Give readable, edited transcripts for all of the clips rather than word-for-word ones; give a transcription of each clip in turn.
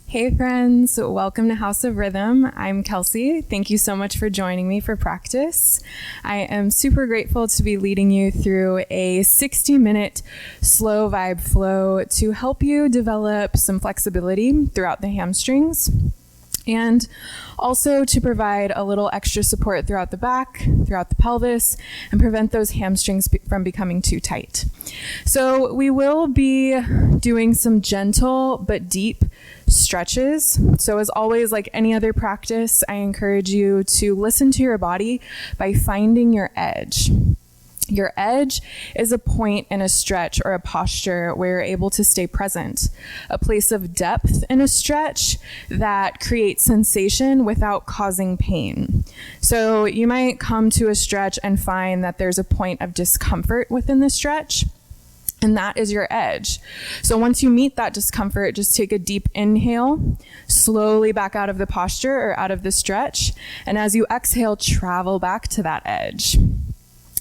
Hey friends, welcome to House of Rhythm. I'm Kelsey. Thank you so much for joining me for practice. I am super grateful to be leading you through a 60-minute slow vibe flow to help you develop some flexibility throughout the hamstrings, and also to provide a little extra support throughout the back, throughout the pelvis, and prevent those hamstrings from becoming too tight. So we will be doing some gentle but deep stretches. So as always, like any other practice, I encourage you to listen to your body by finding your edge. Your edge is a point in a stretch or a posture where you're able to stay present, a place of depth in a stretch that creates sensation without causing pain. So you might come to a stretch and find that there's a point of discomfort within the stretch, and that is your edge. So once you meet that discomfort, just take a deep inhale, slowly back out of the posture or out of the stretch, and as you exhale, travel back to that edge.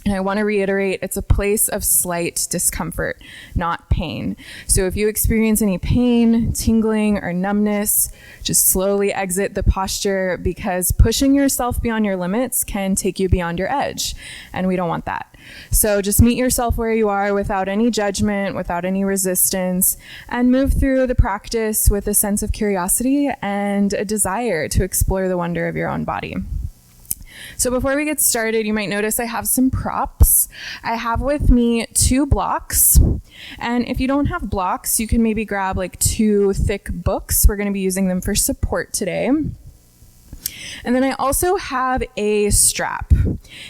And I want to reiterate, it's a place of slight discomfort, not pain. So if you experience any pain, tingling, or numbness, just slowly exit the posture, because pushing yourself beyond your limits can take you beyond your edge, and we don't want that. So just meet yourself where you are without any judgment, without any resistance, and move through the practice with a sense of curiosity and a desire to explore the wonder of your own body. So before we get started, you might notice I have some props. I have with me 2 blocks. And if you don't have blocks, you can maybe grab like 2 thick books. We're going to be using them for support today. And then I also have a strap.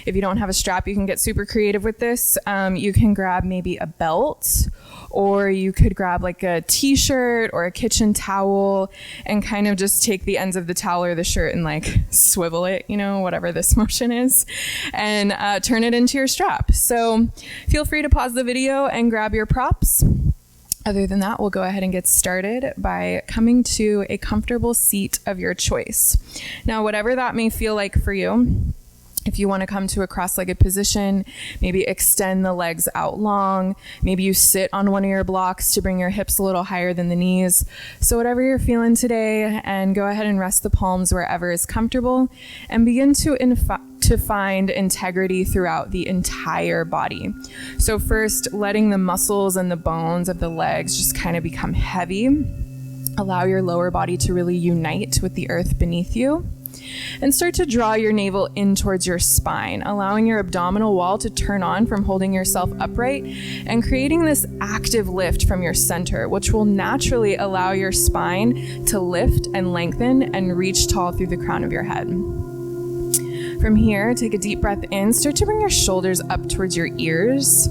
If you don't have a strap, you can get super creative with this. You can grab maybe a belt, or you could grab like a t-shirt or a kitchen towel and kind of just take the ends of the towel or the shirt and like swivel it, whatever this motion is, and turn it into your strap. So feel free to pause the video and grab your props. Other than that, we'll go ahead and get started by coming to a comfortable seat of your choice. Now, whatever that may feel like for you, if you want to come to a cross-legged position, maybe extend the legs out long. Maybe you sit on one of your blocks to bring your hips a little higher than the knees. So whatever you're feeling today, and go ahead and rest the palms wherever is comfortable, and begin to find integrity throughout the entire body. So first, letting the muscles and the bones of the legs just kind of become heavy. Allow your lower body to really unite with the earth beneath you. And start to draw your navel in towards your spine, allowing your abdominal wall to turn on from holding yourself upright and creating this active lift from your center, which will naturally allow your spine to lift and lengthen and reach tall through the crown of your head. From here, take a deep breath in, start to bring your shoulders up towards your ears.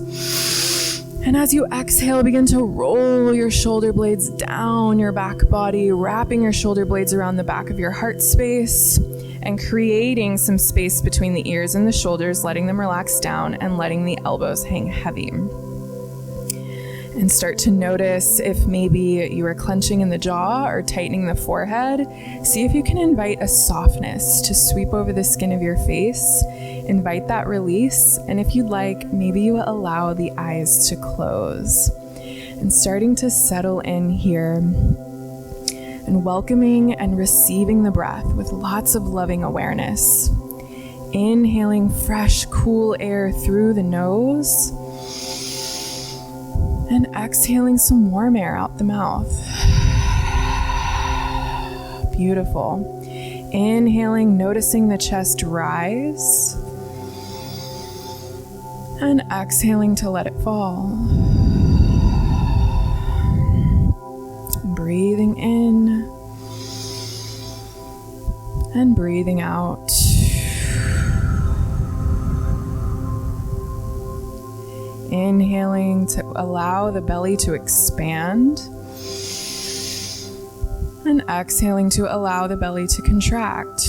And as you exhale, begin to roll your shoulder blades down your back body, wrapping your shoulder blades around the back of your heart space and creating some space between the ears and the shoulders, letting them relax down and letting the elbows hang heavy. And start to notice if maybe you are clenching in the jaw or tightening the forehead. See if you can invite a softness to sweep over the skin of your face. Invite that release, and if you'd like, maybe you allow the eyes to close. And starting to settle in here, and welcoming and receiving the breath with lots of loving awareness. Inhaling fresh, cool air through the nose, and exhaling some warm air out the mouth. Beautiful. Inhaling, noticing the chest rise, and exhaling to let it fall. Breathing in and breathing out. Inhaling to allow the belly to expand, and exhaling to allow the belly to contract.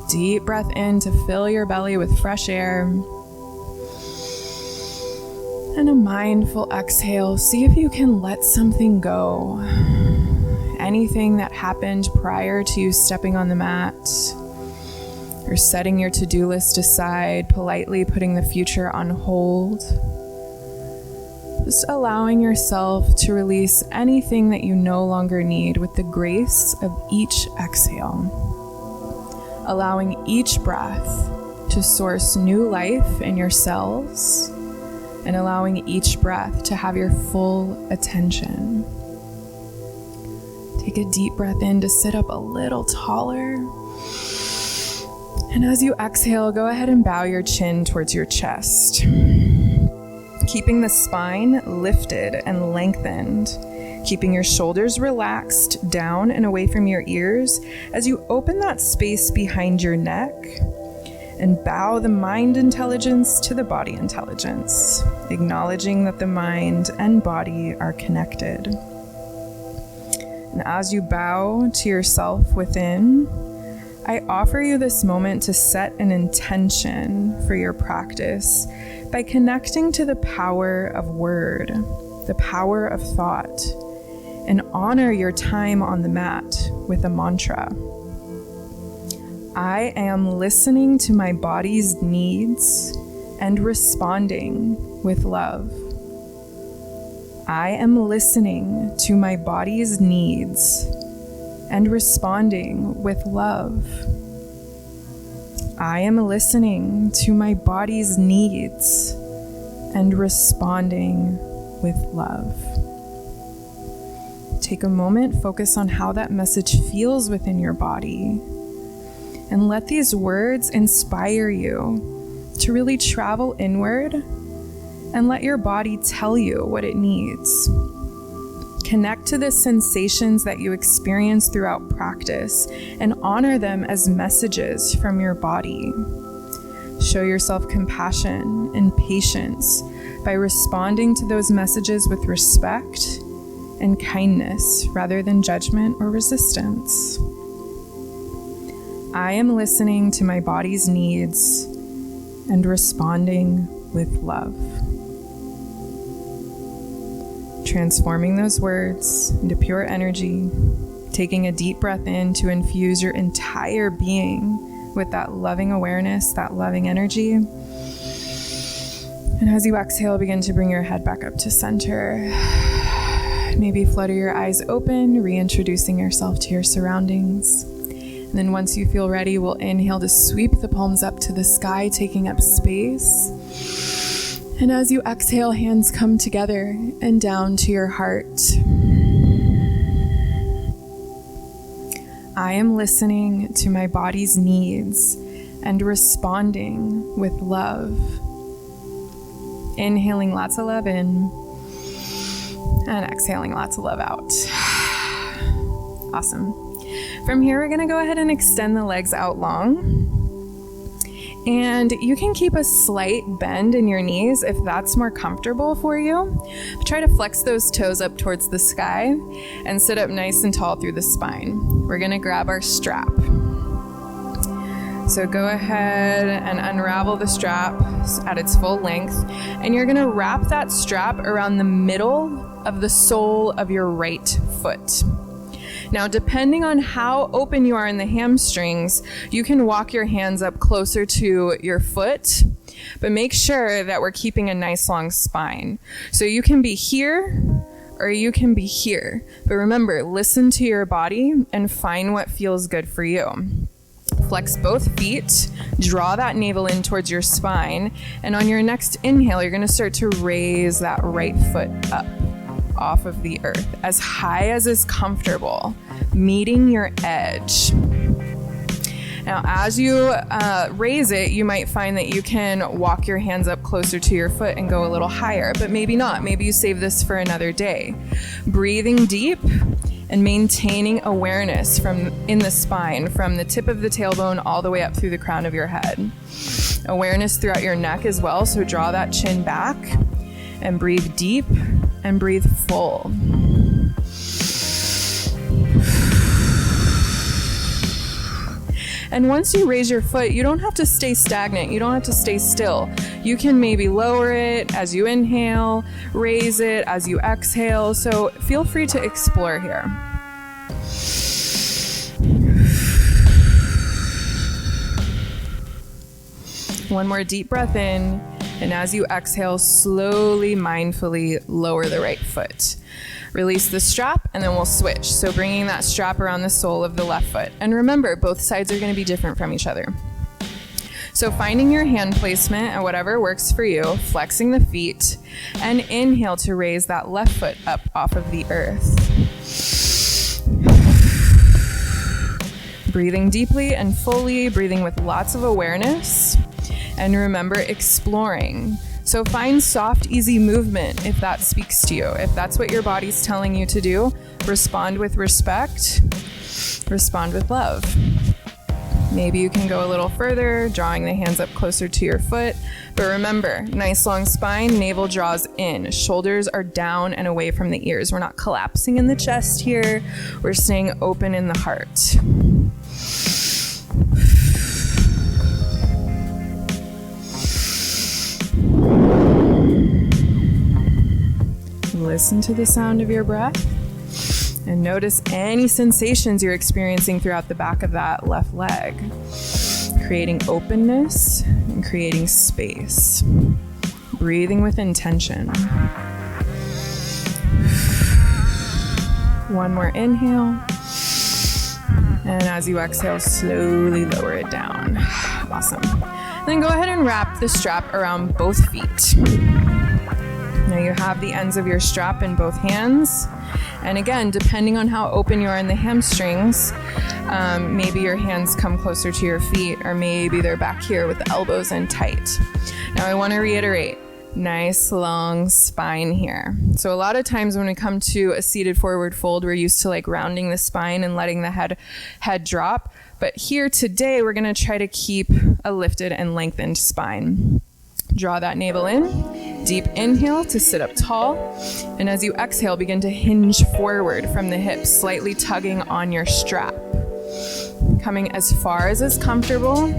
Deep breath in to fill your belly with fresh air. And a mindful exhale. See if you can let something go. Anything that happened prior to you stepping on the mat, or setting your to-do list aside, politely putting the future on hold. just allowing yourself to release anything that you no longer need with the grace of each exhale. Allowing each breath to source new life in your cells, and allowing each breath to have your full attention. Take a deep breath in to sit up a little taller. And as you exhale, go ahead and bow your chin towards your chest, keeping the spine lifted and lengthened, keeping your shoulders relaxed down and away from your ears as you open that space behind your neck and bow the mind intelligence to the body intelligence, acknowledging that the mind and body are connected. And as you bow to yourself within, I offer you this moment to set an intention for your practice by connecting to the power of word, the power of thought, and honor your time on the mat with a mantra. I am listening to my body's needs and responding with love. I am listening to my body's needs and responding with love. I am listening to my body's needs and responding with love. Take a moment, focus on how that message feels within your body, and let these words inspire you to really travel inward and let your body tell you what it needs. Connect to the sensations that you experience throughout practice and honor them as messages from your body. Show yourself compassion and patience by responding to those messages with respect and kindness rather than judgment or resistance. I am listening to my body's needs and responding with love. Transforming those words into pure energy, taking a deep breath in to infuse your entire being with that loving awareness, that loving energy. And as you exhale, begin to bring your head back up to center. Maybe flutter your eyes open, reintroducing yourself to your surroundings. And then once you feel ready, we'll inhale to sweep the palms up to the sky, taking up space. And as you exhale, hands come together and down to your heart. I am listening to my body's needs and responding with love. Inhaling lots of love in and exhaling lots of love out. Awesome. From here, we're going to go ahead and extend the legs out long. And you can keep a slight bend in your knees if that's more comfortable for you. Try to flex those toes up towards the sky and sit up nice and tall through the spine. We're going to grab our strap. So go ahead and unravel the strap at its full length. And you're going to wrap that strap around the middle of the sole of your right foot. Now, depending on how open you are in the hamstrings, you can walk your hands up closer to your foot, but make sure that we're keeping a nice long spine. So you can be here or you can be here, but remember, listen to your body and find what feels good for you. Flex both feet, draw that navel in towards your spine, and on your next inhale, you're going to start to raise that right foot up off of the earth as high as is comfortable, meeting your edge. Now, as you raise it, you might find that you can walk your hands up closer to your foot and go a little higher, but maybe not. Maybe you save this for another day. Breathing deep and maintaining awareness from in the spine, from the tip of the tailbone all the way up through the crown of your head. Awareness throughout your neck as well, so draw that chin back and breathe deep and breathe full. And once you raise your foot, you don't have to stay stagnant. You don't have to stay still. You can maybe lower it as you inhale, raise it as you exhale. So feel free to explore here. One more deep breath in And as you exhale, slowly, mindfully lower the right foot. Release the strap, and then we'll switch. So bringing that strap around the sole of the left foot. And remember, both sides are going to be different from each other. So finding your hand placement and whatever works for you, flexing the feet, and inhale to raise that left foot up off of the earth. Breathing deeply and fully, breathing with lots of awareness. And remember, exploring. So find soft, easy movement if that speaks to you. If that's what your body's telling you to do, respond with respect, respond with love. Maybe you can go a little further, drawing the hands up closer to your foot. But remember, nice long spine, navel draws in, shoulders are down and away from the ears. We're not collapsing in the chest here. We're staying open in the heart. Listen to the sound of your breath and notice any sensations you're experiencing throughout the back of that left leg, creating openness and creating space. Breathing with intention. One more inhale. And as you exhale, slowly lower it down. Awesome. Then go ahead and wrap the strap around both feet. Now you have the ends of your strap in both hands. And again, depending on how open you are in the hamstrings, maybe your hands come closer to your feet, or maybe they're back here with the elbows in tight. Now I want to reiterate, nice long spine here. So a lot of times when we come to a seated forward fold, we're used to like rounding the spine and letting the head drop. But here today, we're going to try to keep a lifted and lengthened spine. Draw that navel in, deep inhale to sit up tall. And as you exhale, begin to hinge forward from the hips, slightly tugging on your strap. Coming as far as is comfortable.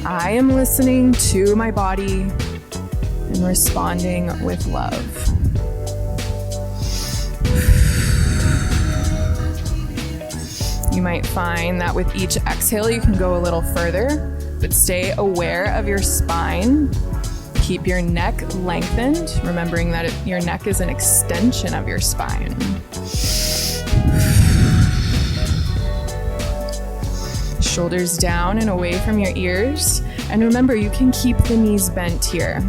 I am listening to my body and responding with love. You might find that with each exhale, you can go a little further, but stay aware of your spine. Keep your neck lengthened, remembering that your neck is an extension of your spine. Shoulders down and away from your ears. And remember, you can keep the knees bent here.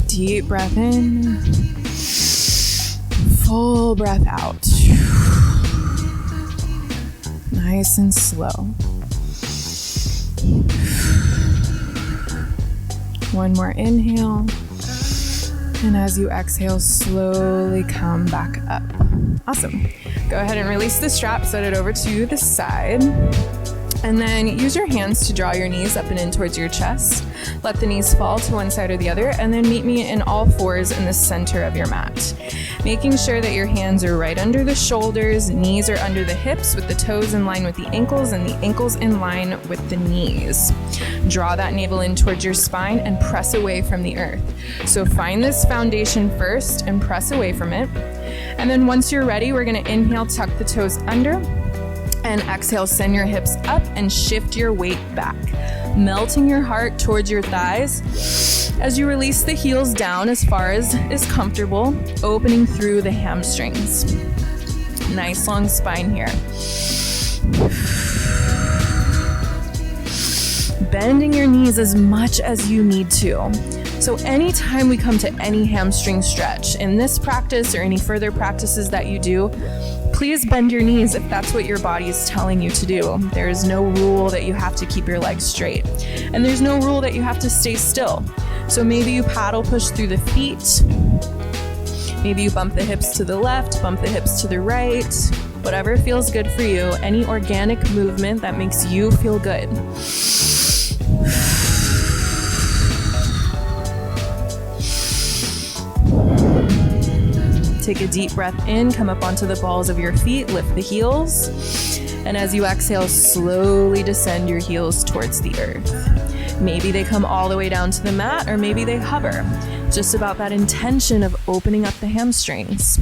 Deep breath in. Full breath out. Nice and slow. One more inhale. And as you exhale, slowly come back up. Awesome. Go ahead and release the strap, set it over to the side. And then use your hands to draw your knees up and in towards your chest. Let the knees fall to one side or the other, and then meet me in all fours in the center of your mat. Making sure that your hands are right under the shoulders, knees are under the hips with the toes in line with the ankles and the ankles in line with the knees. Draw that navel in towards your spine and press away from the earth. So find this foundation first and press away from it. And then once you're ready, we're going to inhale, tuck the toes under. And exhale, send your hips up and shift your weight back, melting your heart towards your thighs as you release the heels down as far as is comfortable, opening through the hamstrings. Nice long spine here. Bending your knees as much as you need to. So anytime we come to any hamstring stretch in this practice or any further practices that you do, please bend your knees if that's what your body is telling you to do. There is no rule that you have to keep your legs straight. And there's no rule that you have to stay still. So maybe you paddle push through the feet. Maybe you bump the hips to the left, bump the hips to the right. Whatever feels good for you. Any organic movement that makes you feel good. Take a deep breath in, come up onto the balls of your feet, lift the heels. And as you exhale, slowly descend your heels towards the earth. Maybe they come all the way down to the mat, or maybe they hover. Just about that intention of opening up the hamstrings.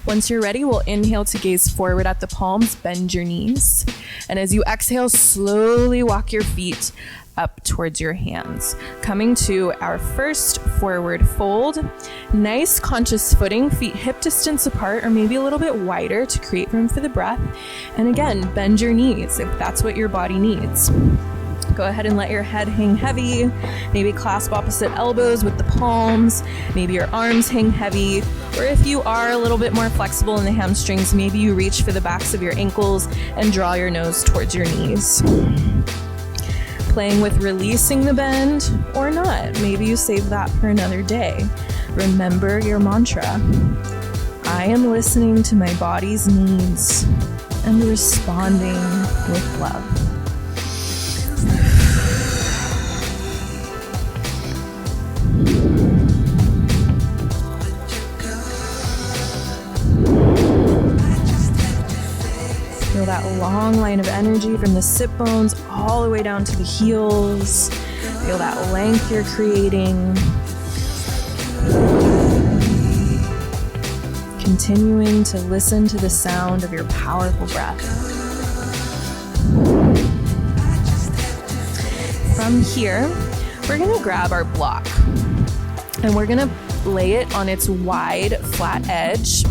Once you're ready, we'll inhale to gaze forward at the palms, bend your knees. And as you exhale, slowly walk your feet up towards your hands, coming to our first forward fold. Nice conscious footing, feet hip distance apart or maybe a little bit wider to create room for the breath. And again, bend your knees if that's what your body needs. Go ahead and let your head hang heavy. Maybe clasp opposite elbows with the palms. Maybe your arms hang heavy. Or if you are a little bit more flexible in the hamstrings, maybe you reach for the backs of your ankles and draw your nose towards your knees. Playing with releasing the bend or not. Maybe you save that for another day. Remember your mantra. I am listening to my body's needs and responding with love. Feel that long line of energy from the sit bones all the way down to the heels. Feel that length you're creating. Continuing to listen to the sound of your powerful breath. From here, we're gonna grab our block and we're gonna lay it on its wide, flat edge.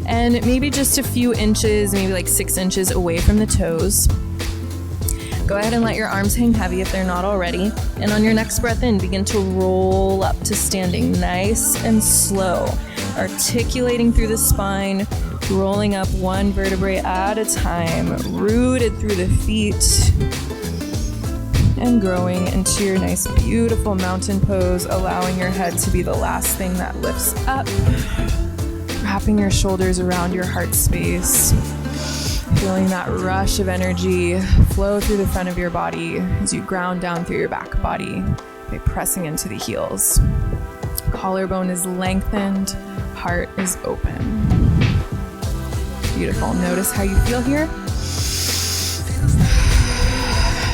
And maybe just a few inches, maybe like 6 inches away from the toes. Go ahead and let your arms hang heavy if they're not already. And on your next breath in, begin to roll up to standing nice and slow, articulating through the spine, rolling up one vertebrae at a time, rooted through the feet, and growing into your nice, beautiful mountain pose, allowing your head to be the last thing that lifts up. Wrapping your shoulders around your heart space, feeling that rush of energy flow through the front of your body as you ground down through your back body by pressing into the heels. Collarbone is lengthened, heart is open. Beautiful. Notice how you feel here.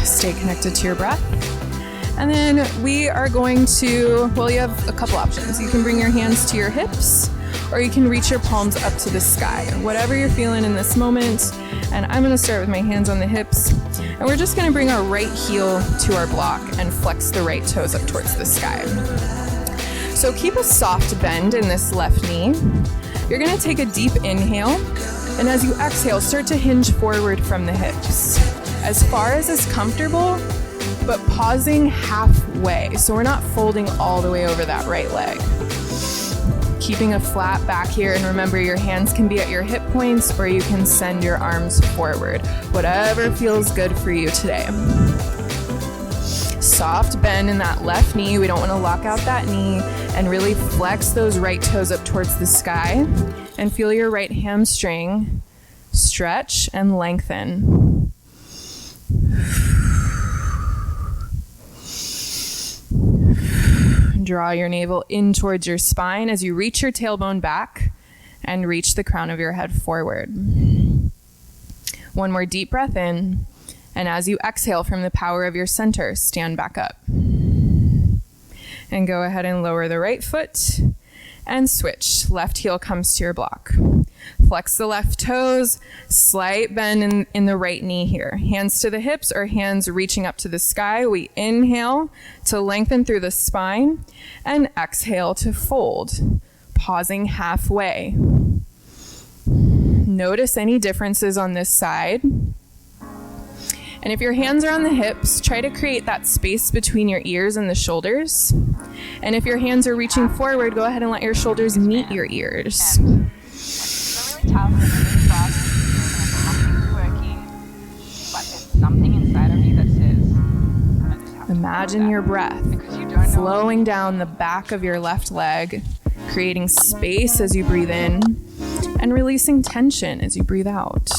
Stay connected to your breath. And then we are going to, well, you have a couple options. You can bring your hands to your hips, or you can reach your palms up to the sky, whatever you're feeling in this moment. And I'm gonna start with my hands on the hips, and we're just gonna bring our right heel to our block and flex the right toes up towards the sky. So keep a soft bend in this left knee. You're gonna take a deep inhale, and as you exhale, start to hinge forward from the hips, as far as is comfortable, but pausing halfway. So we're not folding all the way over that right leg. Keeping a flat back here, and remember your hands can be at your hip points or you can send your arms forward. Whatever feels good for you today. Soft bend in that left knee. We don't want to lock out that knee, and really flex those right toes up towards the sky and feel your right hamstring stretch and lengthen. Draw your navel in towards your spine as you reach your tailbone back and reach the crown of your head forward. One more deep breath in, and as you exhale from the power of your center, stand back up. And go ahead and lower the right foot and switch. Left heel comes to your block. Flex the left toes, slight bend in the right knee here. Hands to the hips or hands reaching up to the sky. We inhale to lengthen through the spine and exhale to fold, pausing halfway. Notice any differences on this side. And if your hands are on the hips, try to create that space between your ears and the shoulders. And if your hands are reaching forward, go ahead and let your shoulders meet your ears. Imagine your breath flowing down the back of your left leg, creating space as you breathe in and releasing tension as you breathe out.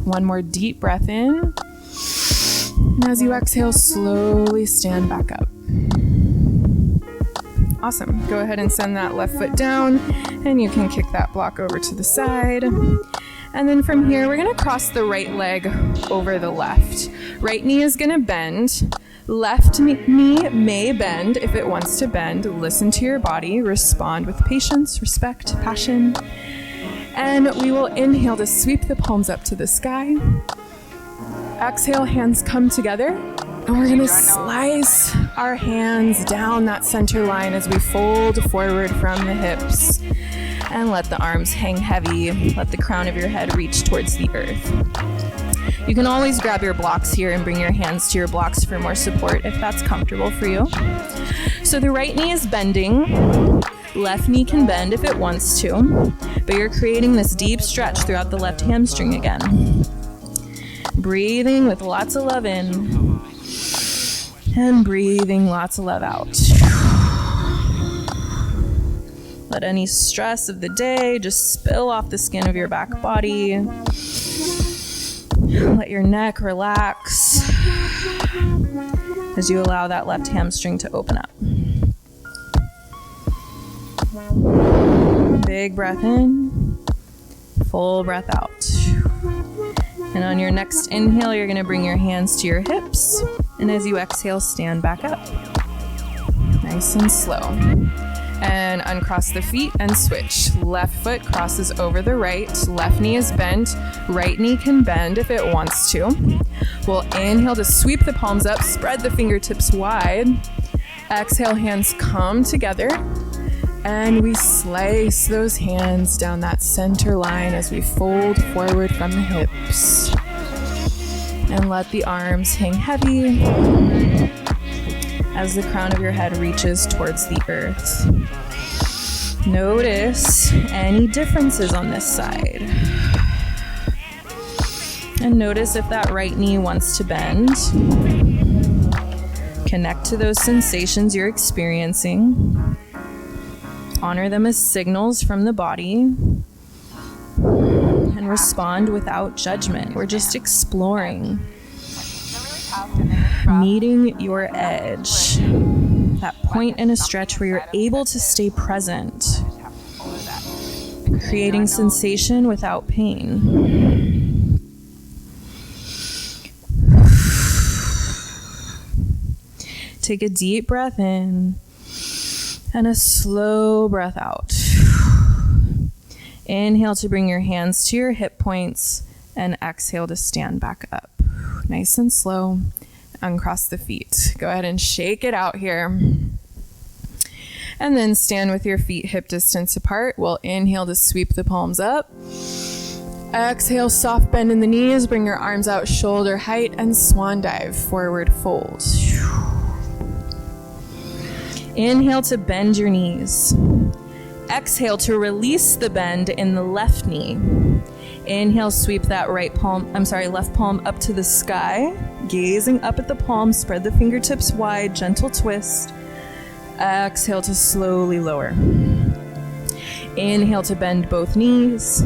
One more deep breath in. And as you exhale, slowly stand back up. Awesome. Go ahead and send that left foot down, and you can kick that block over to the side. And then from here, we're gonna cross the right leg over the left. Right knee is gonna bend. Left knee may bend if it wants to bend. Listen to your body. Respond with patience, respect, passion. And we will inhale to sweep the palms up to the sky. Exhale, hands come together. And we're going to slice our hands down that center line as we fold forward from the hips. And let the arms hang heavy. Let the crown of your head reach towards the earth. You can always grab your blocks here and bring your hands to your blocks for more support if that's comfortable for you. So the right knee is bending. Left knee can bend if it wants to, but you're creating this deep stretch throughout the left hamstring again. Breathing with lots of love in and breathing lots of love out. Let any stress of the day just spill off the skin of your back body. Let your neck relax as you allow that left hamstring to open up. Big breath in, full breath out. And on your next inhale, you're going to bring your hands to your hips. And as you exhale, stand back up. Nice and slow. And uncross the feet and switch. Left foot crosses over the right. Left knee is bent. Right knee can bend if it wants to. We'll inhale to sweep the palms up. Spread the fingertips wide. Exhale, hands come together. And we slice those hands down that center line as we fold forward from the hips. And let the arms hang heavy as the crown of your head reaches towards the earth. Notice any differences on this side. And notice if that right knee wants to bend. Connect to those sensations you're experiencing. Honor them as signals from the body and respond without judgment. We're just exploring, meeting your edge, that point in a stretch where you're able to stay present, creating sensation without pain. Take a deep breath in. And a slow breath out. Inhale to bring your hands to your hip points and exhale to stand back up. Nice and slow. Uncross the feet. Go ahead and shake it out here. And then stand with your feet hip distance apart. We'll inhale to sweep the palms up. Exhale, soft bend in the knees. Bring your arms out shoulder height and swan dive, forward fold. Inhale to bend your knees. Exhale to release the bend in the left knee. Inhale, sweep that left palm up to the sky. Gazing up at the palm, spread the fingertips wide, gentle twist. Exhale to slowly lower. Inhale to bend both knees.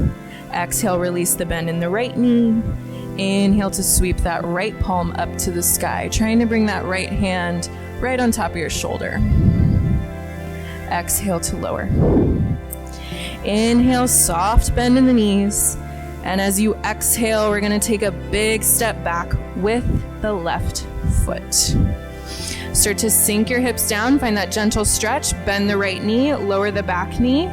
Exhale, release the bend in the right knee. Inhale to sweep that right palm up to the sky, trying to bring that right hand right on top of your shoulder. Exhale to lower. Inhale, soft bend in the knees. And as you exhale, we're going to take a big step back with the left foot. Start to sink your hips down. Find that gentle stretch. Bend the right knee, lower the back knee,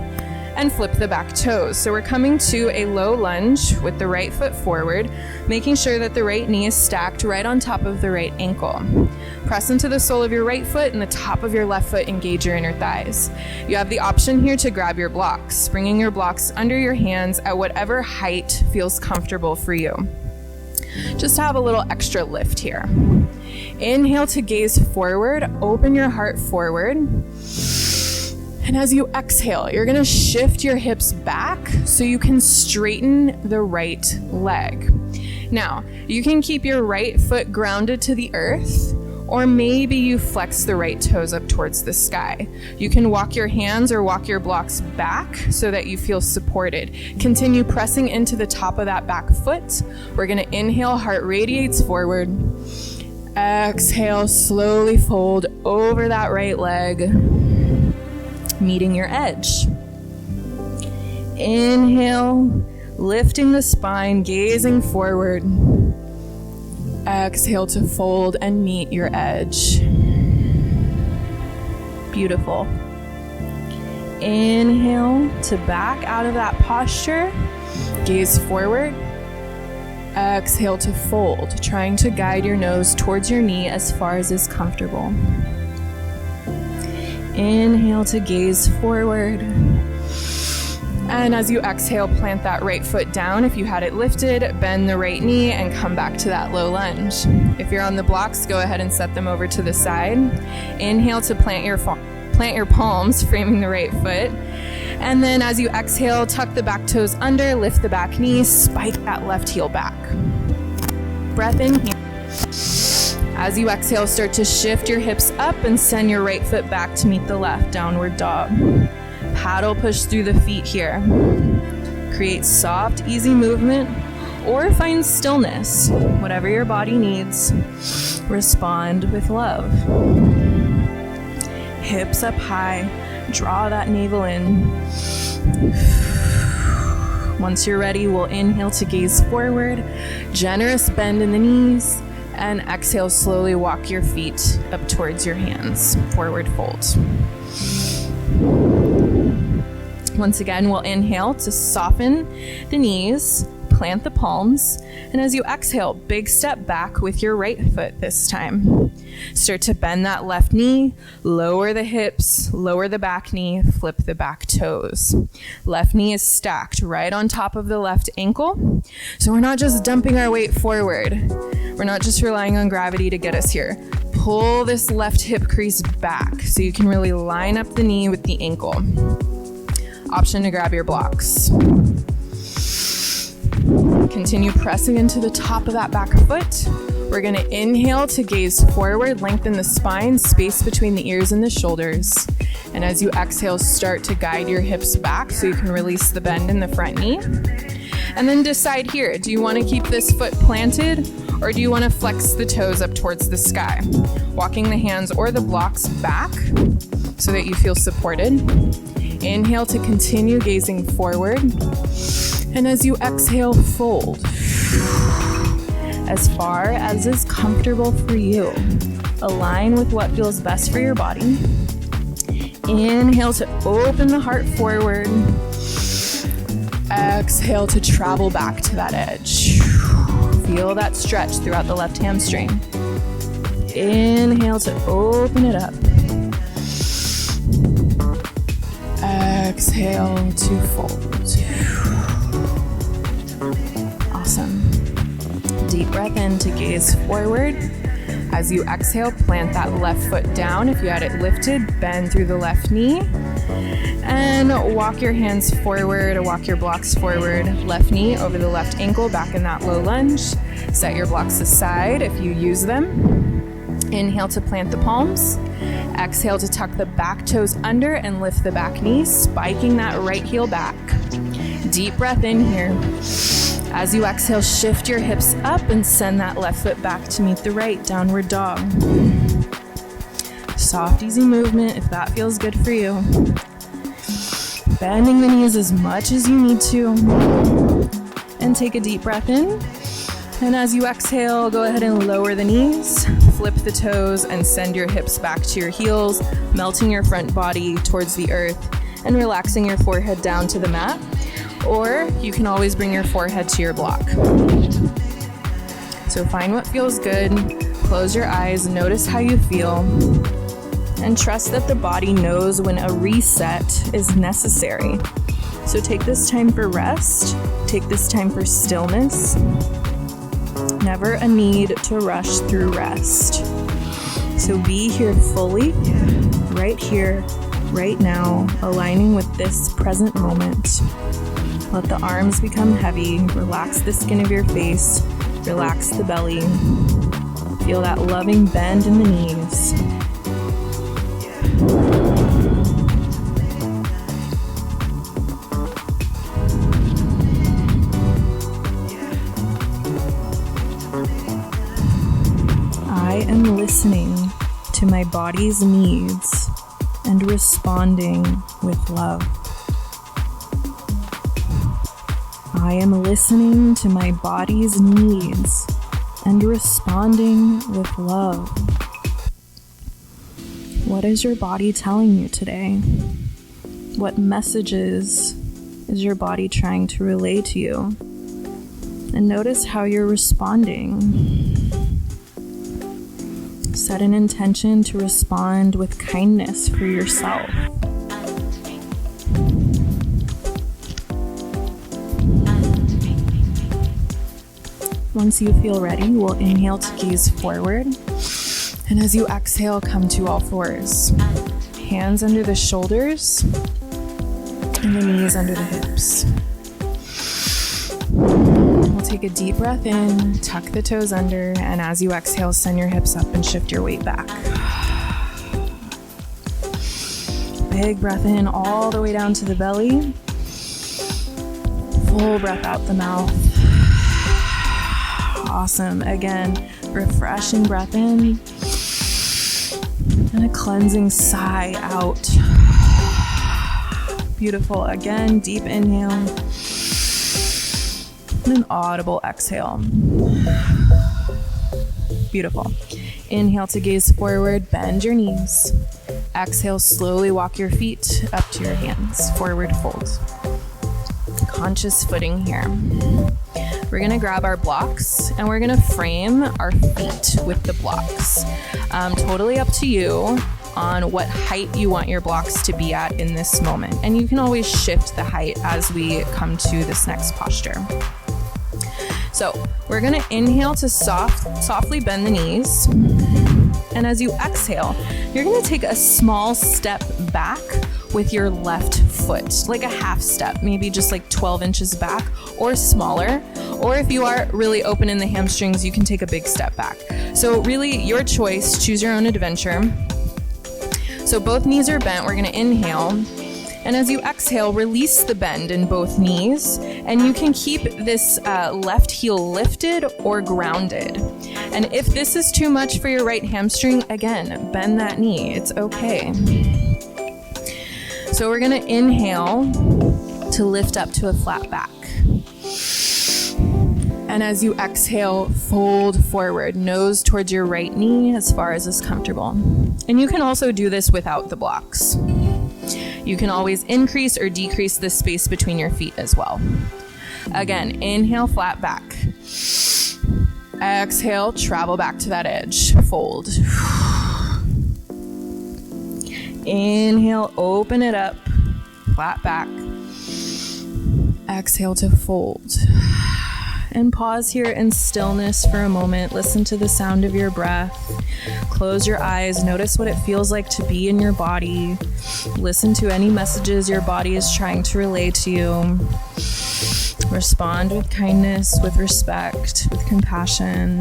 and flip the back toes. So we're coming to a low lunge with the right foot forward, making sure that the right knee is stacked right on top of the right ankle. Press into the sole of your right foot and the top of your left foot, engage your inner thighs. You have the option here to grab your blocks, bringing your blocks under your hands at whatever height feels comfortable for you. Just have a little extra lift here. Inhale to gaze forward, open your heart forward. And as you exhale, you're gonna shift your hips back so you can straighten the right leg. Now, you can keep your right foot grounded to the earth, or maybe you flex the right toes up towards the sky. You can walk your hands or walk your blocks back so that you feel supported. Continue pressing into the top of that back foot. We're gonna inhale, heart radiates forward. Exhale, slowly fold over that right leg, meeting your edge. Inhale, lifting the spine, gazing forward. Exhale to fold and meet your edge. Beautiful. Inhale to back out of that posture. Gaze forward. Exhale to fold, trying to guide your nose towards your knee as far as is comfortable. Inhale to gaze forward. And as you exhale, plant that right foot down. If you had it lifted, bend the right knee and come back to that low lunge. If you're on the blocks, go ahead and set them over to the side. Inhale to plant your palms, framing the right foot. And then as you exhale, tuck the back toes under, lift the back knee, spike that left heel back. Breath in here. As you exhale, start to shift your hips up and send your right foot back to meet the left, downward dog. Paddle push through the feet here. Create soft, easy movement, or find stillness. Whatever your body needs, respond with love. Hips up high, draw that navel in. Once you're ready, we'll inhale to gaze forward, generous bend in the knees, and exhale, slowly walk your feet up towards your hands, forward fold. Once again, we'll inhale to soften the knees, plant the palms, and as you exhale, big step back with your right foot this time. Start to bend that left knee, lower the hips, lower the back knee, flip the back toes. Left knee is stacked right on top of the left ankle. So we're not just dumping our weight forward. We're not just relying on gravity to get us here. Pull this left hip crease back so you can really line up the knee with the ankle. Option to grab your blocks. Continue pressing into the top of that back foot. We're going to inhale to gaze forward, lengthen the spine, space between the ears and the shoulders. And as you exhale, start to guide your hips back so you can release the bend in the front knee. And then decide here, do you want to keep this foot planted or do you want to flex the toes up towards the sky? Walking the hands or the blocks back so that you feel supported. Inhale to continue gazing forward. And as you exhale, fold. As far as is comfortable for you. Align with what feels best for your body. Inhale to open the heart forward. Exhale to travel back to that edge. Feel that stretch throughout the left hamstring. Inhale to open it up. Exhale to fold. Awesome. Deep breath in to gaze forward. As you exhale, plant that left foot down. If you had it lifted, bend through the left knee. And walk your hands forward, or walk your blocks forward. Left knee over the left ankle, back in that low lunge. Set your blocks aside if you use them. Inhale to plant the palms. Exhale to tuck the back toes under and lift the back knee, spiking that right heel back. Deep breath in here. As you exhale, shift your hips up and send that left foot back to meet the right, downward dog. Soft, easy movement if that feels good for you. Bending the knees as much as you need to. And take a deep breath in. And as you exhale, go ahead and lower the knees, flip the toes, and send your hips back to your heels, melting your front body towards the earth and relaxing your forehead down to the mat. Or you can always bring your forehead to your block. So find what feels good, close your eyes, notice how you feel, and trust that the body knows when a reset is necessary. So take this time for rest, take this time for stillness. Never a need to rush through rest. So be here fully, right here, right now, aligning with this present moment. Let the arms become heavy, relax the skin of your face, relax the belly. Feel that loving bend in the knees. I am listening to my body's needs and responding with love. I am listening to my body's needs and responding with love. What is your body telling you today? What messages is your body trying to relay to you? And notice how you're responding. Set an intention to respond with kindness for yourself. Once you feel ready, we'll inhale to gaze forward. And as you exhale, come to all fours. Hands under the shoulders and the knees under the hips. We'll take a deep breath in, tuck the toes under, and as you exhale, send your hips up and shift your weight back. Big breath in all the way down to the belly. Full breath out the mouth. Awesome. Again, refreshing breath in and a cleansing sigh out. Beautiful. Again, deep inhale and an audible exhale. Beautiful. Inhale to gaze forward, bend your knees. Exhale, slowly walk your feet up to your hands, forward fold. Conscious footing here. We're gonna grab our blocks and we're gonna frame our feet with the blocks. Totally up to you on what height you want your blocks to be at in this moment. And you can always shift the height as we come to this next posture. So we're gonna inhale to softly bend the knees. And as you exhale, you're gonna take a small step back with your left foot, like a half step, maybe just like 12 inches back or smaller. Or if you are really open in the hamstrings, you can take a big step back. So really your choice, choose your own adventure. So both knees are bent, we're gonna inhale. And as you exhale, release the bend in both knees. And you can keep this left heel lifted or grounded. And if this is too much for your right hamstring, again, bend that knee, it's okay. So we're gonna inhale to lift up to a flat back. And as you exhale, fold forward, nose towards your right knee as far as is comfortable. And you can also do this without the blocks. You can always increase or decrease the space between your feet as well. Again, inhale, flat back. Exhale, travel back to that edge, fold. Inhale, open it up, flat back. Exhale to fold. And pause here in stillness for a moment. Listen to the sound of your breath. Close your eyes. Notice what it feels like to be in your body. Listen to any messages your body is trying to relay to you. Respond with kindness, with respect, with compassion.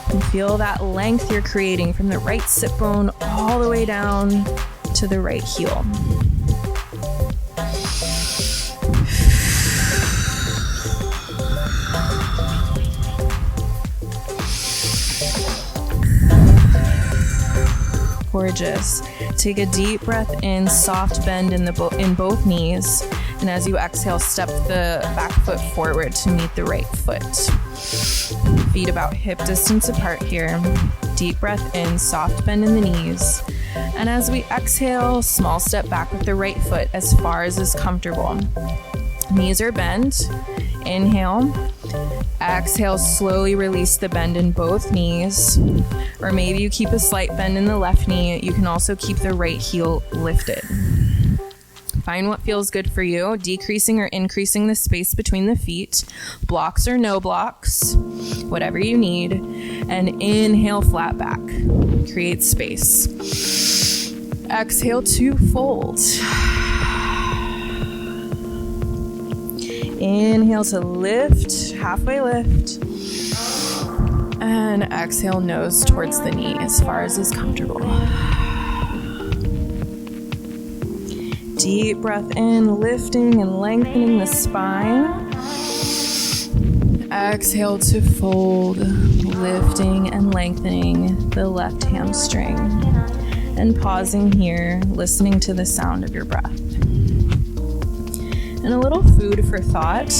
And feel that length you're creating from the right sit bone all the way down to the right heel. Gorgeous. Take a deep breath in, soft bend in both knees. And as you exhale, step the back foot forward to meet the right foot. Feet about hip distance apart here. Deep breath in, soft bend in the knees. And as we exhale, small step back with the right foot as far as is comfortable. Knees are bent. Inhale. Exhale, slowly release the bend in both knees. Or maybe you keep a slight bend in the left knee. You can also keep the right heel lifted. Find what feels good for you, decreasing or increasing the space between the feet, blocks or no blocks, whatever you need. And inhale, flat back. Create space. Exhale to fold. Inhale to lift, halfway lift. And exhale, nose towards the knee as far as is comfortable. Deep breath in, lifting and lengthening the spine. Exhale to fold, lifting and lengthening the left hamstring. And pausing here, listening to the sound of your breath. And a little food for thought.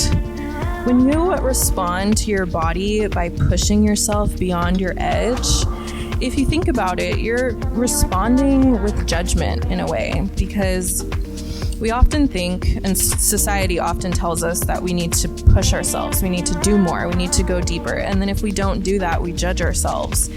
When you respond to your body by pushing yourself beyond your edge, if you think about it, you're responding with judgment in a way, because we often think, and society often tells us, that we need to push ourselves, we need to do more, we need to go deeper. And then if we don't do that, we judge ourselves.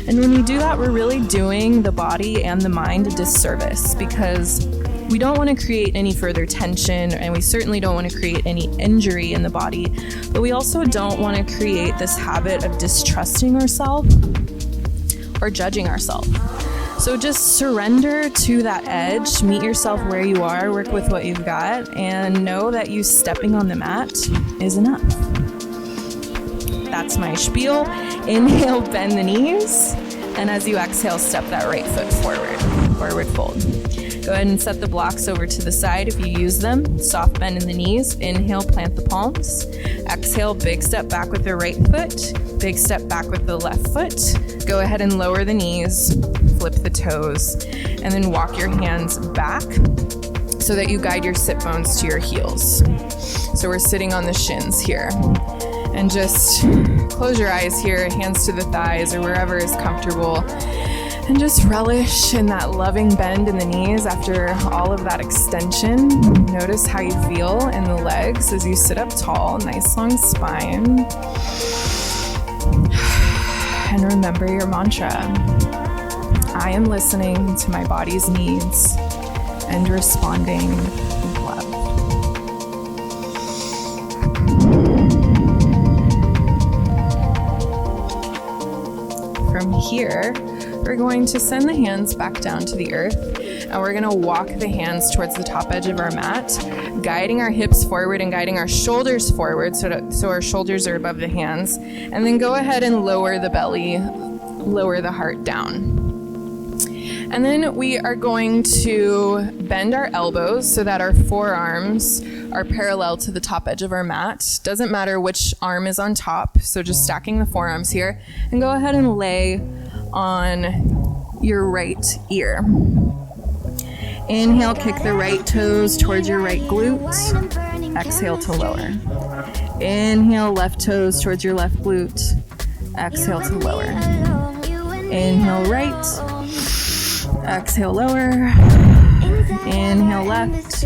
And when we do that, we're really doing the body and the mind a disservice, because we don't want to create any further tension, and we certainly don't want to create any injury in the body, but we also don't want to create this habit of distrusting ourselves or judging ourselves. So just surrender to that edge, meet yourself where you are, work with what you've got, and know that you stepping on the mat is enough. That's my spiel. Inhale, bend the knees, and as you exhale, step that right foot forward fold. Go ahead and set the blocks over to the side if you use them. Soft bend in the knees. Inhale, plant the palms. Exhale, big step back with the right foot. Big step back with the left foot. Go ahead and lower the knees, flip the toes, and then walk your hands back so that you guide your sit bones to your heels. So we're sitting on the shins here. And just close your eyes here, hands to the thighs or wherever is comfortable. And just relish in that loving bend in the knees after all of that extension. Notice how you feel in the legs as you sit up tall, nice long spine. And remember your mantra. I am listening to my body's needs and responding with love. From here, we're going to send the hands back down to the earth, and we're going to walk the hands towards the top edge of our mat, guiding our hips forward and guiding our shoulders forward so our shoulders are above the hands. And then go ahead and lower the belly, lower the heart down. And then we are going to bend our elbows so that our forearms are parallel to the top edge of our mat. Doesn't matter which arm is on top, so just stacking the forearms here. And go ahead and lay on your right ear. Inhale, kick the right toes towards your right glute. Exhale to lower. Inhale, left toes towards your left glute. Exhale to lower. Inhale, right. Exhale, lower. Inhale, left.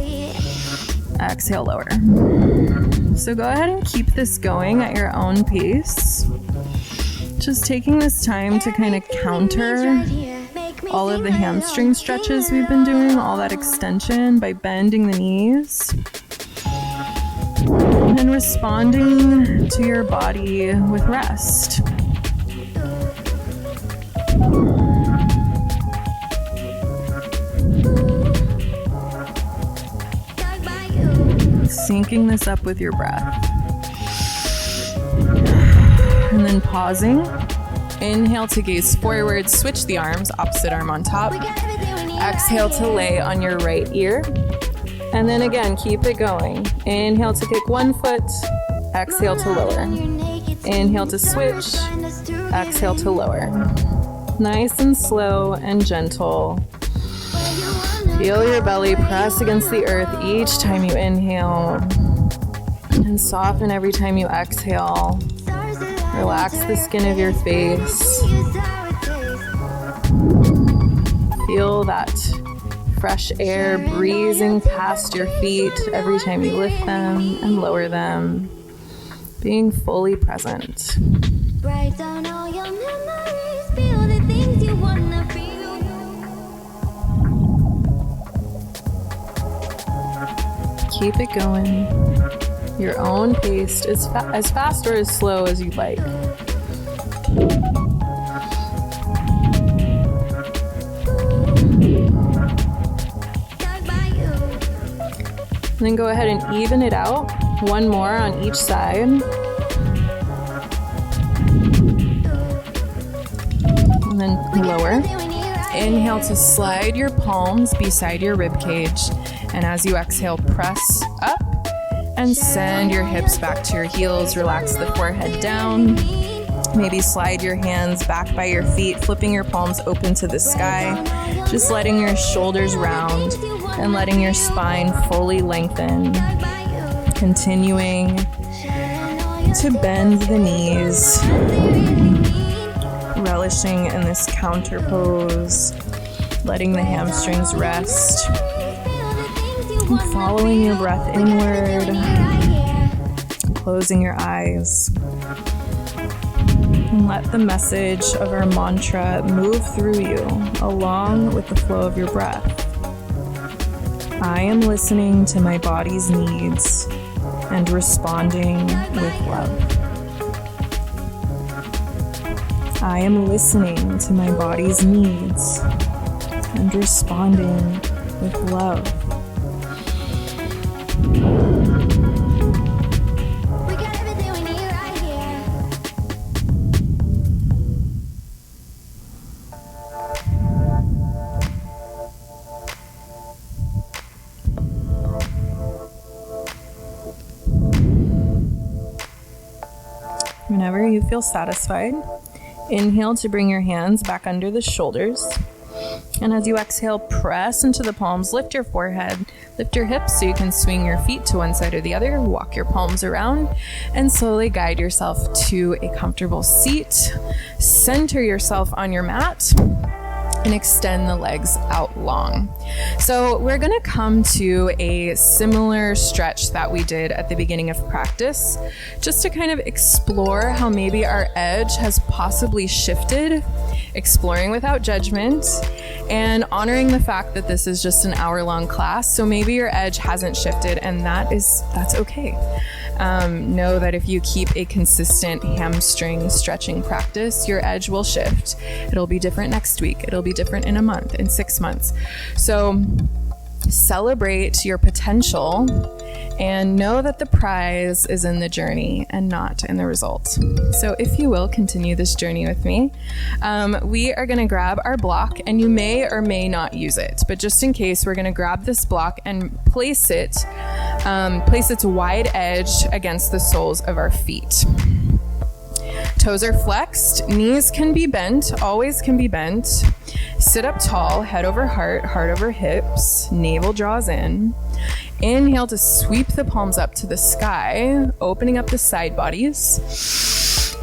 Exhale, lower. So go ahead and keep this going at your own pace. Just taking this time to kind of counter all of the hamstring stretches we've been doing, all that extension by bending the knees. And then responding to your body with rest. Syncing this up with your breath. And then pausing. Inhale to gaze forward, switch the arms, opposite arm on top. Exhale to lay on your right ear. And then again, keep it going. Inhale to kick one foot, exhale to lower. Inhale to switch, exhale to lower. Nice and slow and gentle. Feel your belly press against the earth each time you inhale. And soften every time you exhale. Relax the skin of your face. Feel that fresh air breezing past your feet every time you lift them and lower them. Being fully present. Write down all your memories, feel the things you wanna feel. Keep it going. Your own pace, as fast or as slow as you'd like. And then go ahead and even it out. One more on each side. And then lower. Inhale to slide your palms beside your rib cage. And as you exhale, press up. And send your hips back to your heels. Relax the forehead down. Maybe slide your hands back by your feet, flipping your palms open to the sky. Just letting your shoulders round and letting your spine fully lengthen. Continuing to bend the knees, relishing in this counter pose, letting the hamstrings rest, and following your breath inward, closing your eyes. And let the message of our mantra move through you along with the flow of your breath. I am listening to my body's needs and responding with love. I am listening to my body's needs and responding with love. Whenever you feel satisfied, inhale to bring your hands back under the shoulders. And as you exhale, press into the palms, lift your forehead, lift your hips so you can swing your feet to one side or the other, walk your palms around, and slowly guide yourself to a comfortable seat. Center yourself on your mat and extend the legs out long. So we're gonna come to a similar stretch that we did at the beginning of practice, just to kind of explore how maybe our edge has possibly shifted, exploring without judgment, and honoring the fact that this is just an hour-long class. So maybe your edge hasn't shifted, and that's okay. Know that if you keep a consistent hamstring stretching practice, your edge will shift. It'll be different next week. It'll be different in a month, in 6 months. So celebrate your potential and know that the prize is in the journey and not in the result. So if you will, continue this journey with me. We are gonna grab our block, and you may or may not use it, but just in case, we're gonna grab this block and place its wide edge against the soles of our feet. Toes are flexed, knees can be bent, always can be bent. Sit up tall, head over heart, heart over hips, navel draws in. Inhale to sweep the palms up to the sky, opening up the side bodies.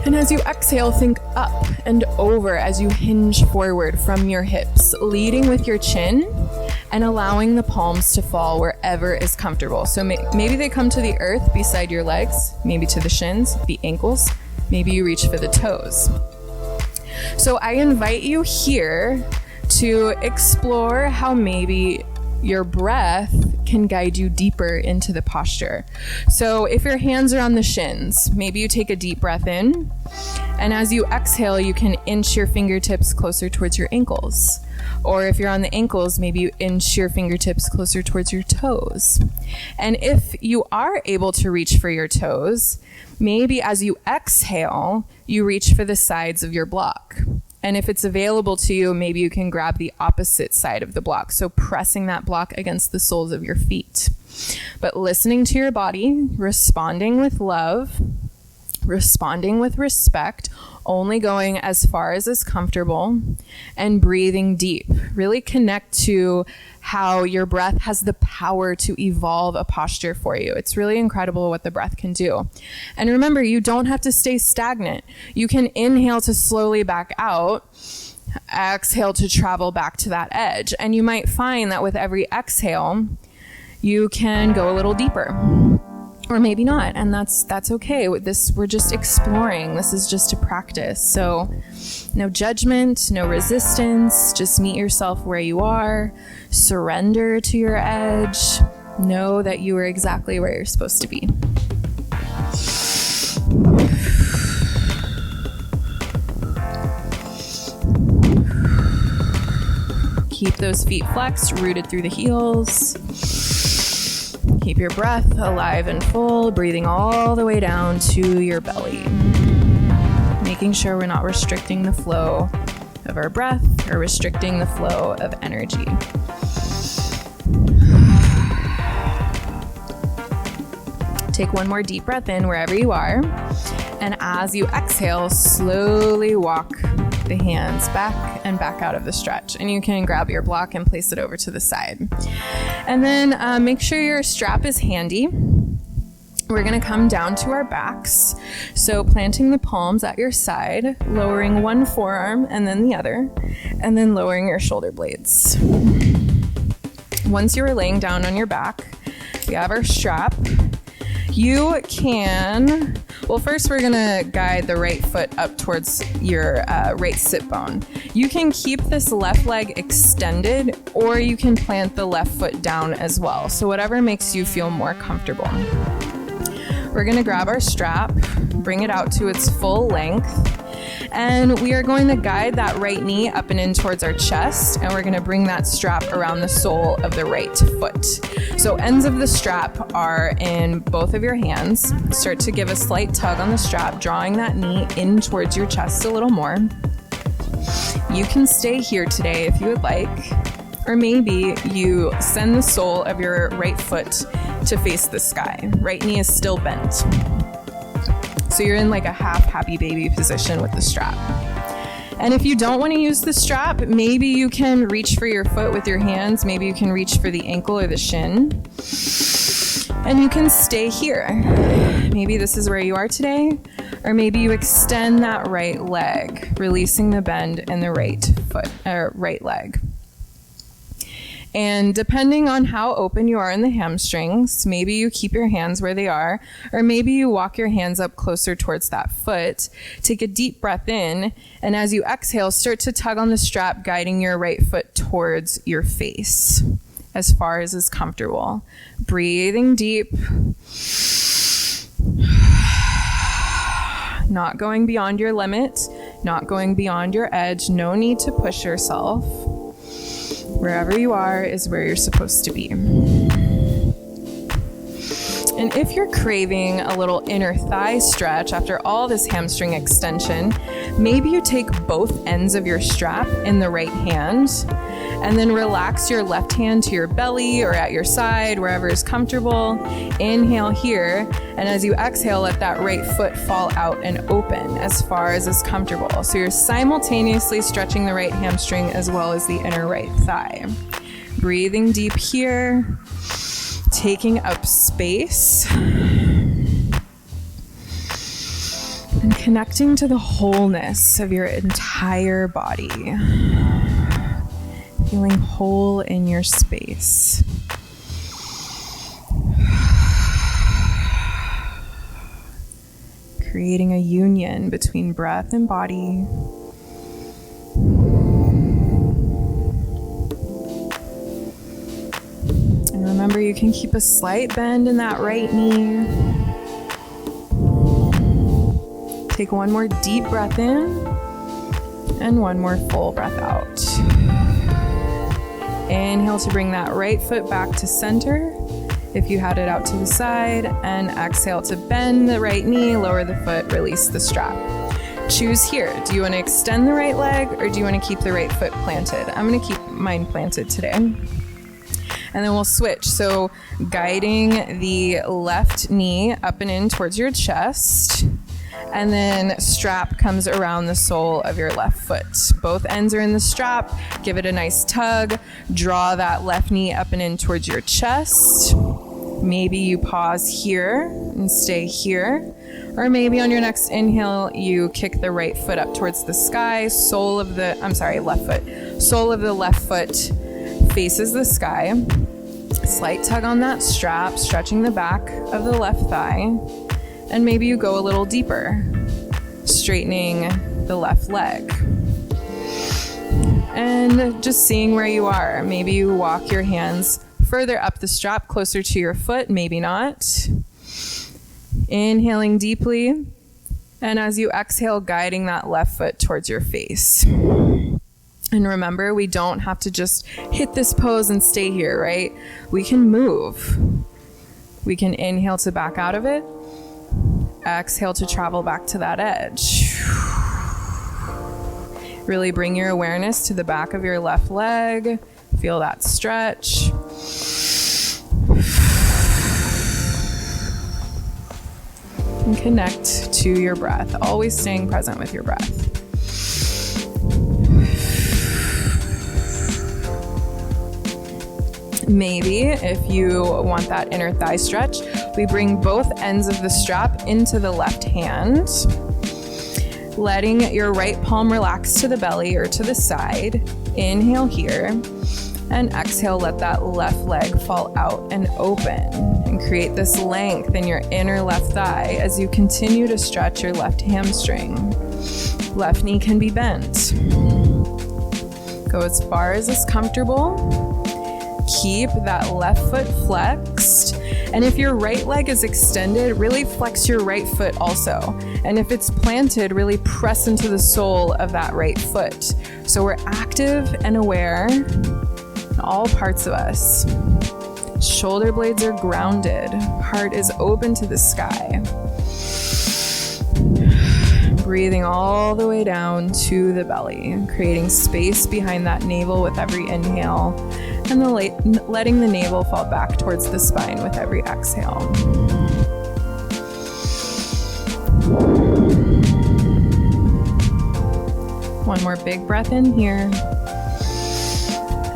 And as you exhale, think up and over as you hinge forward from your hips, leading with your chin and allowing the palms to fall wherever is comfortable. So maybe they come to the earth beside your legs, maybe to the shins, the ankles, maybe you reach for the toes. So I invite you here to explore how maybe your breath can guide you deeper into the posture. So if your hands are on the shins, maybe you take a deep breath in, and as you exhale, you can inch your fingertips closer towards your ankles. Or if you're on the ankles, maybe you inch your fingertips closer towards your toes. And if you are able to reach for your toes, maybe as you exhale, you reach for the sides of your block. And if it's available to you, maybe you can grab the opposite side of the block. So pressing that block against the soles of your feet. But listening to your body, responding with love, responding with respect, only going as far as is comfortable, and breathing deep. Really connect to how your breath has the power to evolve a posture for you. It's really incredible what the breath can do. And remember, you don't have to stay stagnant. You can inhale to slowly back out, exhale to travel back to that edge. And you might find that with every exhale, you can go a little deeper. Or maybe not, and that's okay. With this, we're just exploring. This is just a practice. So no judgment, no resistance, just meet yourself where you are, surrender to your edge, know that you are exactly where you're supposed to be. Keep those feet flexed, rooted through the heels. Keep your breath alive and full, breathing all the way down to your belly. Making sure we're not restricting the flow of our breath or restricting the flow of energy. Take one more deep breath in wherever you are. And as you exhale, slowly walk the hands back and back out of the stretch. And you can grab your block and place it over to the side. And then make sure your strap is handy. We're going to come down to our backs. So planting the palms at your side, lowering one forearm and then the other, and then lowering your shoulder blades. Once you are laying down on your back, we have our strap. You can, well, first we're going to guide the right foot up towards your right sit bone. You can keep this left leg extended, or you can plant the left foot down as well. So whatever makes you feel more comfortable. We're going to grab our strap, bring it out to its full length, and we are going to guide that right knee up and in towards our chest, and we're going to bring that strap around the sole of the right foot. So ends of the strap are in both of your hands. Start to give a slight tug on the strap, drawing that knee in towards your chest a little more. You can stay here today if you would like, or maybe you send the sole of your right foot to face the sky. Right knee is still bent. So you're in like a half happy baby position with the strap. And if you don't want to use the strap, maybe you can reach for your foot with your hands. Maybe you can reach for the ankle or the shin. And you can stay here. Maybe this is where you are today. Or maybe you extend that right leg, releasing the bend in the right foot or right leg. And depending on how open you are in the hamstrings, maybe you keep your hands where they are, or maybe you walk your hands up closer towards that foot. Take a deep breath in, and as you exhale, start to tug on the strap, guiding your right foot towards your face as far as is comfortable. Breathing deep. Not going beyond your limit, not going beyond your edge. No need to push yourself. Wherever you are is where you're supposed to be. And if you're craving a little inner thigh stretch after all this hamstring extension, maybe you take both ends of your strap in the right hand and then relax your left hand to your belly or at your side, wherever is comfortable. Inhale here, and as you exhale, let that right foot fall out and open as far as is comfortable. So you're simultaneously stretching the right hamstring as well as the inner right thigh. Breathing deep here, taking up space, and connecting to the wholeness of your entire body. Feeling whole in your space. Creating a union between breath and body. And remember, you can keep a slight bend in that right knee. Take one more deep breath in and one more full breath out. Inhale to bring that right foot back to center if you had it out to the side, and exhale to bend the right knee, lower the foot, release the strap. Choose here. Do you want to extend the right leg or do you want to keep the right foot planted? I'm going to keep mine planted today. And then we'll switch. So guiding the left knee up and in towards your chest, and then strap comes around the sole of your left foot. Both ends are in the strap. Give it a nice tug. Draw that left knee up and in towards your chest. Maybe you pause here and stay here. Or maybe on your next inhale, you kick the right foot up towards the sky. Left foot. Sole of the left foot faces the sky. Slight tug on that strap, stretching the back of the left thigh. And maybe you go a little deeper, straightening the left leg. And just seeing where you are. Maybe you walk your hands further up the strap, closer to your foot, maybe not. Inhaling deeply. And as you exhale, guiding that left foot towards your face. And remember, we don't have to just hit this pose and stay here, right? We can move. We can inhale to back out of it. Exhale to travel back to that edge. Really bring your awareness to the back of your left leg. Feel that stretch. And connect to your breath. Always staying present with your breath. Maybe if you want that inner thigh stretch, We bring both ends of the strap into the left hand, letting your right palm relax to the belly or to the side. Inhale here, and exhale, let that left leg fall out and open, and create this length in your inner left thigh as you continue to stretch your left hamstring. Left knee can be bent. Go as far as is comfortable. Keep that left foot flexed. And if your right leg is extended, really flex your right foot also. And if it's planted, really press into the sole of that right foot. So we're active and aware in all parts of us. Shoulder blades are grounded. Heart is open to the sky. Breathing all the way down to the belly, creating space behind that navel with every inhale, and letting the navel fall back towards the spine with every exhale. One more big breath in here,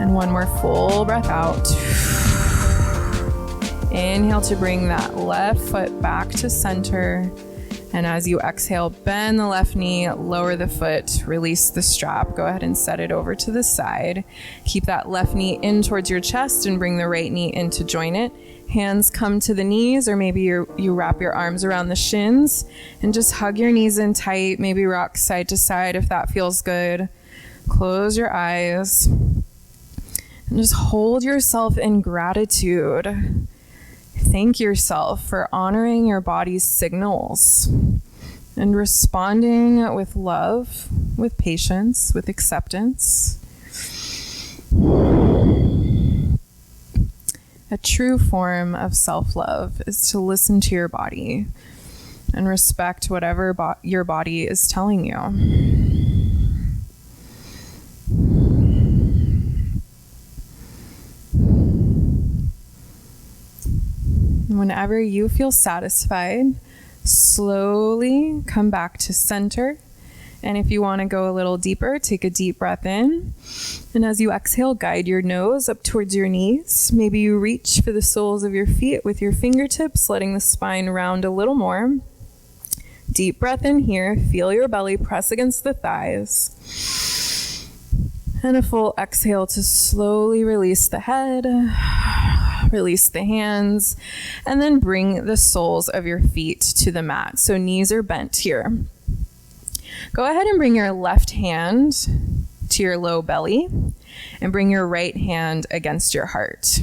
and one more full breath out. Inhale to bring that left foot back to center. And as you exhale, bend the left knee, lower the foot, release the strap. Go ahead and set it over to the side. Keep that left knee in towards your chest and bring the right knee in to join it. Hands come to the knees, or maybe you wrap your arms around the shins and just hug your knees in tight. Maybe rock side to side if that feels good. Close your eyes and just hold yourself in gratitude. Thank yourself for honoring your body's signals and responding with love, with patience, with acceptance. A true form of self-love is to listen to your body and respect whatever your body is telling you. Whenever you feel satisfied, slowly come back to center. And if you want to go a little deeper, take a deep breath in. And as you exhale, guide your nose up towards your knees. Maybe you reach for the soles of your feet with your fingertips, letting the spine round a little more. Deep breath in here. Feel your belly press against the thighs. And a full exhale to slowly release the head. Release the hands, and then bring the soles of your feet to the mat. So knees are bent here. Go ahead and bring your left hand to your low belly and bring your right hand against your heart.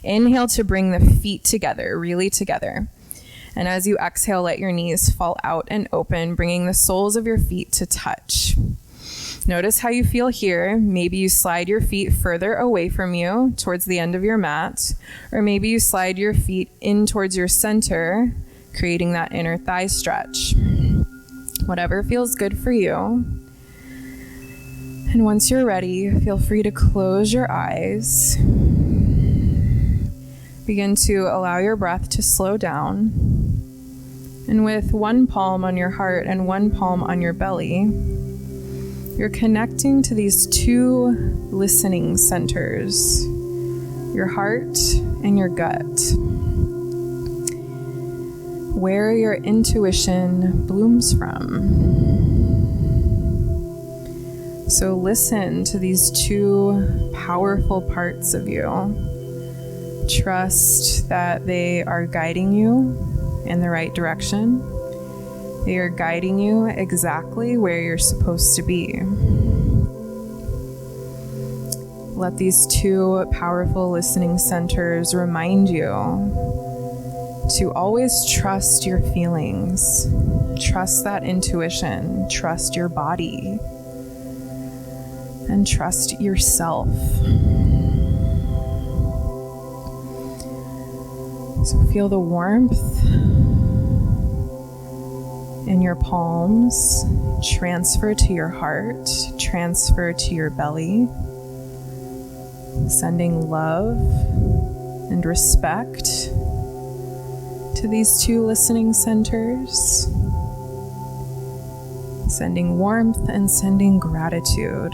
Inhale to bring the feet together, really together. And as you exhale, let your knees fall out and open, bringing the soles of your feet to touch. Notice how you feel here. Maybe you slide your feet further away from you towards the end of your mat, or maybe you slide your feet in towards your center, creating that inner thigh stretch. Whatever feels good for you. And once you're ready, feel free to close your eyes. Begin to allow your breath to slow down. And with one palm on your heart and one palm on your belly, you're connecting to these two listening centers, your heart and your gut, where your intuition blooms from. So listen to these two powerful parts of you. Trust that they are guiding you in the right direction. They are guiding you exactly where you're supposed to be. Let these two powerful listening centers remind you to always trust your feelings, trust that intuition, trust your body, and trust yourself. So feel the warmth in your palms, transfer to your heart, transfer to your belly, sending love and respect to these two listening centers, sending warmth and sending gratitude.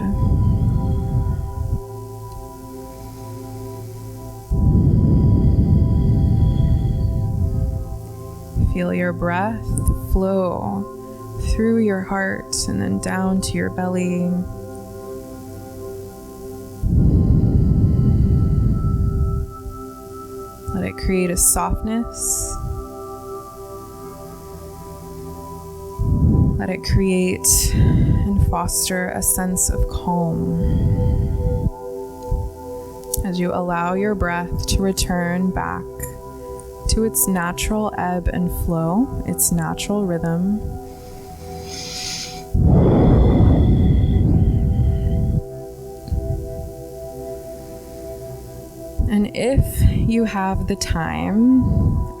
Feel your breath flow through your heart and then down to your belly. Let it create a softness. Let it create and foster a sense of calm as you allow your breath to return back to its natural ebb and flow, its natural rhythm. And if you have the time,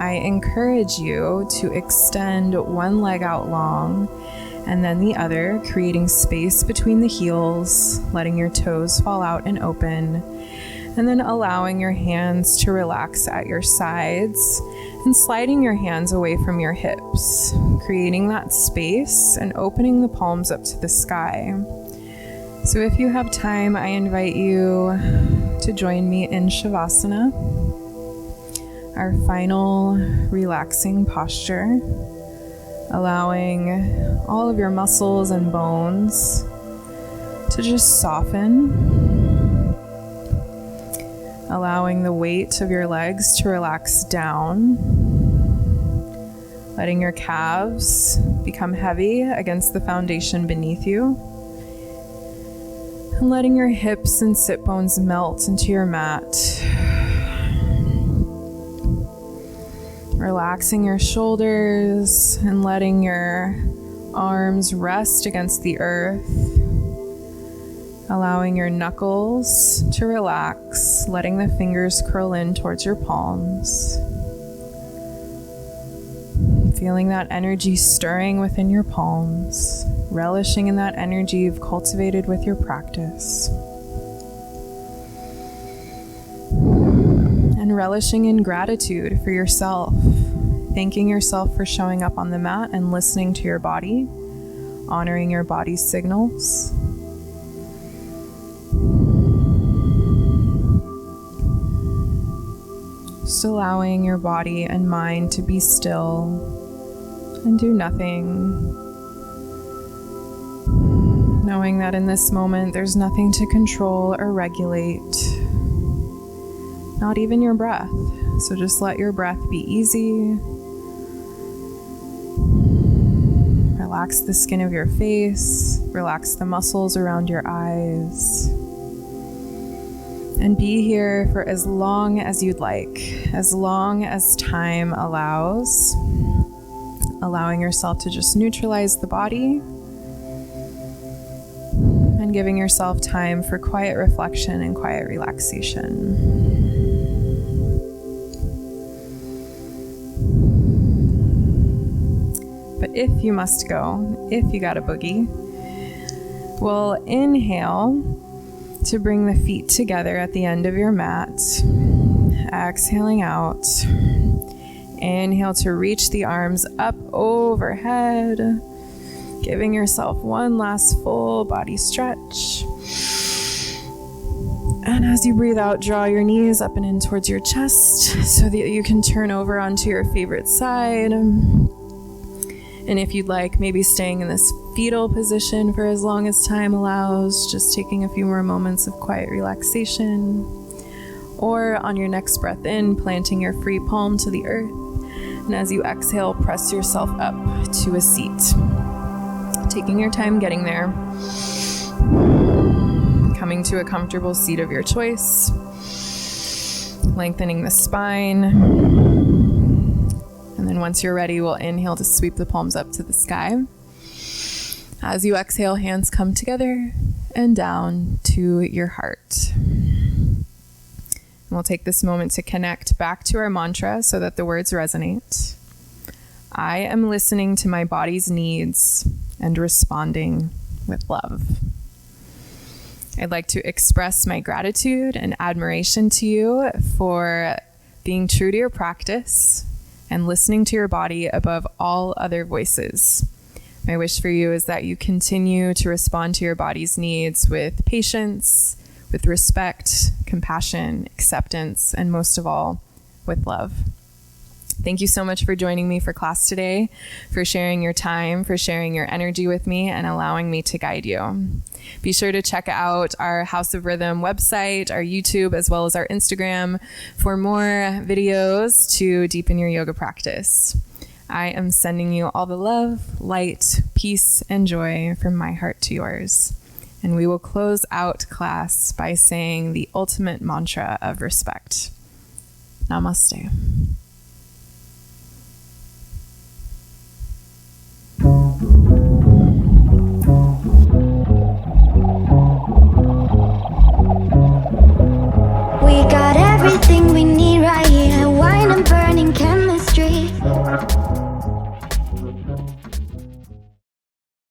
I encourage you to extend one leg out long and then the other, creating space between the heels, letting your toes fall out and open, and then allowing your hands to relax at your sides and sliding your hands away from your hips, creating that space and opening the palms up to the sky. So if you have time, I invite you to join me in Shavasana, our final relaxing posture, allowing all of your muscles and bones to just soften, allowing the weight of your legs to relax down, letting your calves become heavy against the foundation beneath you, and letting your hips and sit bones melt into your mat. Relaxing your shoulders and letting your arms rest against the earth. Allowing your knuckles to relax, letting the fingers curl in towards your palms. Feeling that energy stirring within your palms, relishing in that energy you've cultivated with your practice. And relishing in gratitude for yourself, thanking yourself for showing up on the mat and listening to your body, honoring your body's signals. Just allowing your body and mind to be still and do nothing. Knowing that in this moment there's nothing to control or regulate, not even your breath. So just let your breath be easy. Relax the skin of your face, relax the muscles around your eyes. And be here for as long as you'd like, as long as time allows. Allowing yourself to just neutralize the body and giving yourself time for quiet reflection and quiet relaxation. But if you must go, if you got a boogie, we'll inhale to bring the feet together at the end of your mat. Exhaling out. Inhale to reach the arms up overhead, giving yourself one last full body stretch. And as you breathe out, draw your knees up and in towards your chest so that you can turn over onto your favorite side. And if you'd like, maybe staying in this fetal position for as long as time allows, just taking a few more moments of quiet relaxation. Or on your next breath in, planting your free palm to the earth. And as you exhale, press yourself up to a seat. Taking your time getting there. Coming to a comfortable seat of your choice. Lengthening the spine. And then once you're ready, we'll inhale to sweep the palms up to the sky. As you exhale, hands come together and down to your heart. And we'll take this moment to connect back to our mantra so that the words resonate. I am listening to my body's needs and responding with love. I'd like to express my gratitude and admiration to you for being true to your practice and listening to your body above all other voices. My wish for you is that you continue to respond to your body's needs with patience, with respect, compassion, acceptance, and most of all, with love. Thank you so much for joining me for class today, for sharing your time, for sharing your energy with me, and allowing me to guide you. Be sure to check out our House of Rhythm website, our YouTube, as well as our Instagram for more videos to deepen your yoga practice. I am sending you all the love, light, peace, and joy from my heart to yours. And we will close out class by saying the ultimate mantra of respect. Namaste.